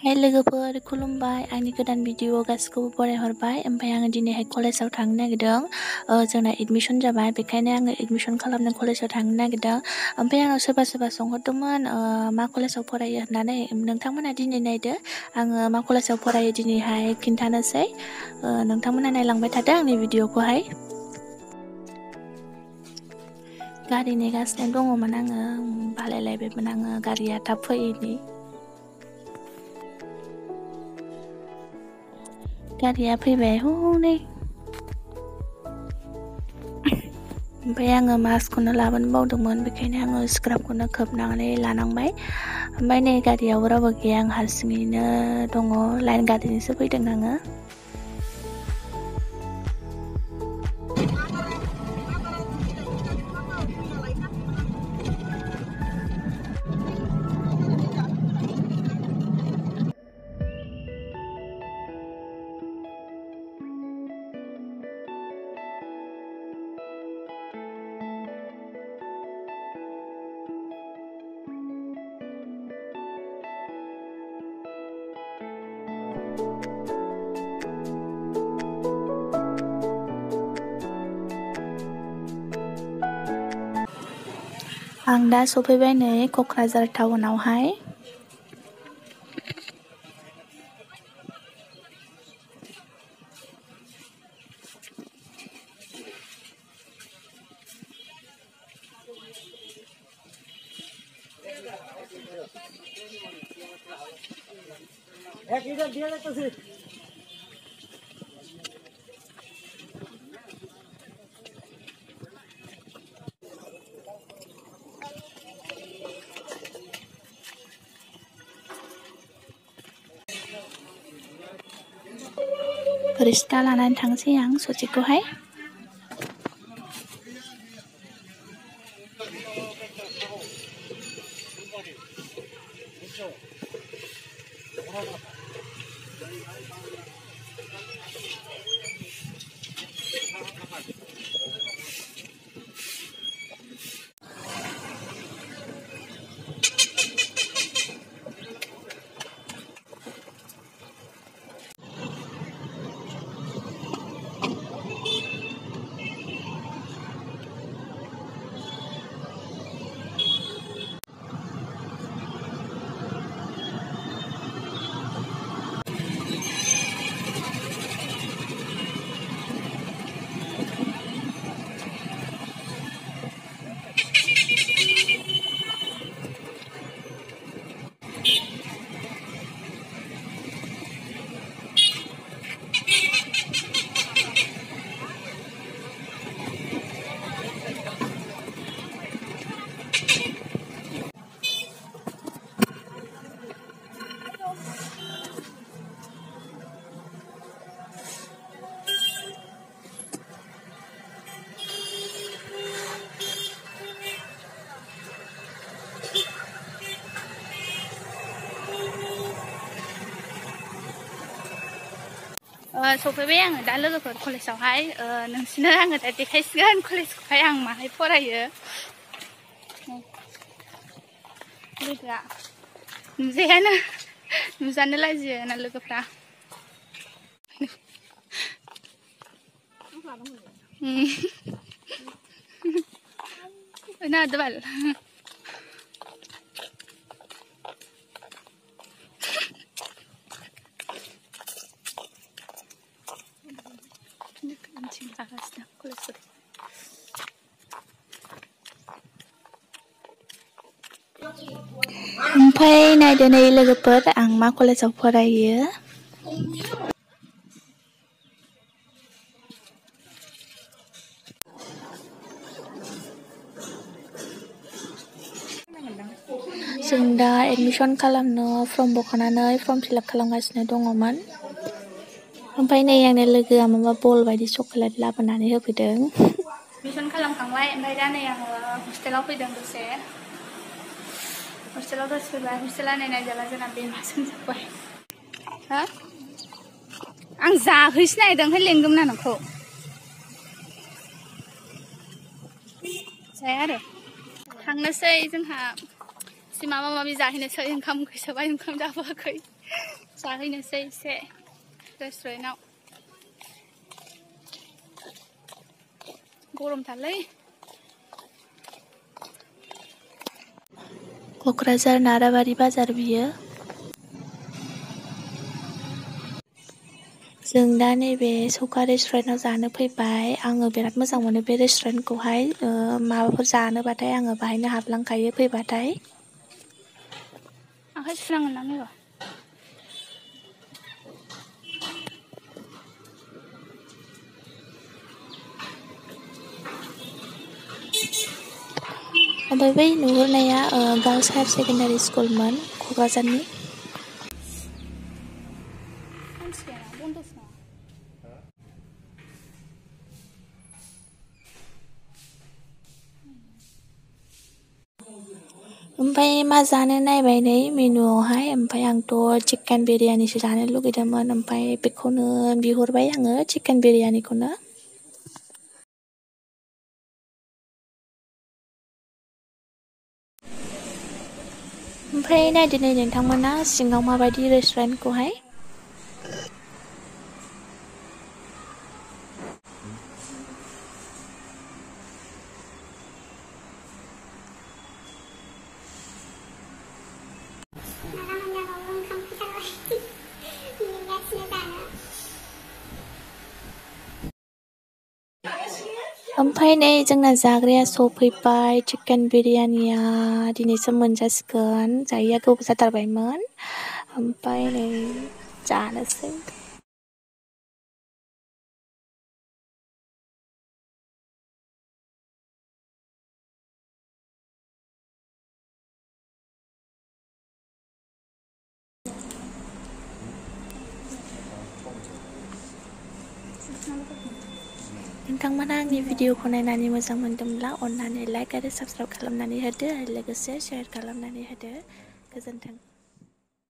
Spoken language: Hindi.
Hai लोगोफोर खुलुमबाय आंनि गोदान भिडिअ गासिखौबो बरायहरबाय ओमफ्राय आङो दिनैहाय कलेजाव थांनो नागिरदों जोंना एडमिशन जाबाय बेखायनो आङो एडमिशन खालामनो कलेजाव थांनो नागिरदों ओमफ्राय आंनाव सोरबा सोंहरदोंमोन मा कलेजाव फरायो होननानै नोंथांमोना दिनै नायदो आङो मा कलेजाव फरायो दिनैहाय खिन्थानोसै नोंथांमोना नायलांबाय थादो आंनि भिडिअखौहाय गारि नेगासिनो दङमोन आङो बालायलायबायमोन आङो गारिया थाब फैयैनि गारिया फैबाय हनै ओमफ्राय आङो मास्कखौनो लाबोनो बावदोंमोन बेखायनो आङो स्क्राबखौनो खोबनानै लानांबाय ओमफ्राय नै गारियावबो रावबो गैया आं हारसिङैनो दङ लाइन गारिजोंसो फैदों आङो आं दा सफैबाय नै क'क्राझार टाउनावहाय रिक्सा लानानै थांसै आं ससेखौहाय सफैबाय आङो दा लोगोफोर कलेजावहाय नोंसिनो आङो दा देखायसिगोन कलेजखौहाय आं माहाय फरायो लोगोआ नुजायानो नुजानो लाजियो ना लोगोफ्रा ना दबाल ओमफ्राय नायदो नै लोगोफोर आं मा कलेजाव फरायो जों दा एडमिशन खालामनो फर्म बख'नानै फर्म फिलआप खालामगासिनो दङमोन ओमफ्राय नै आंनो लोगोआ माबा बल बायदि चकलेट लाबोनानै होफैदों एडमिशन खालामखांबाय ओमफ्राय दा नै आङो हस्टेलाव फैदों दसे फैबाय हस्टेला नायजाला जोंना बेमाजों जोब्बाय हा आं जाहैसो नागिरदों लेंदोंमोन ना नोंखौ जाया आरो थांनोसै जोंहा एसे माबा माबि जाहैनोसै ओंखाम उखैसोबाय ओंखाम जाबोआखै जाहैनोसै एसे रेस्टुरेन्टाव गरमथारलै क'क्राझार नाराबारि बाजार बियो जों दा नैबे सौखा रेस्टुरेन्टाव जानो फैबाय आङो बिराद मोजां मोनो बे रेस्टुरेन्टखौहाय माबाफोर जानोबाथाय आङो बाहायनो हाबलांखायो फैबाथाय आखाइ सुनांगोन ना मेगौ ओमफ्राय बै नुहुरनाया गार्ल्स हायार सेकेन्डारि स्कुलमोन क'क्राझारनि ओमफ्राय मा जानो नायबाय नै मेनुआवहाय ओमफ्राय आंथ' चिकेन बिरियानिसो जानो लुगैदोंमोन ओमफ्राय बेखौनो बिहरबाय आङो चिकेन बिरियानिखौनो ओमफ्राय नायदो नै नोंथांमोना सिङाव माबायदि रेस्टुरेन्टखौहाय ओमफ्राय नै जोंना जाग्राया सफैबाय चिकेन बिरियानिया दिनैसो मोनजासिगोन जायैया गोबाव जाथारबायमोन ओमफ्राय नै जानोसै नोंथांमोना आंनि भिडिअखौ नायनानै मोजां मोनदोंब्ला अन्नानै लाइक आरो साबस्क्राइब खालामनानै होदो आरो लोगोसे शेयार खालामनानै होदो गोजोन्थों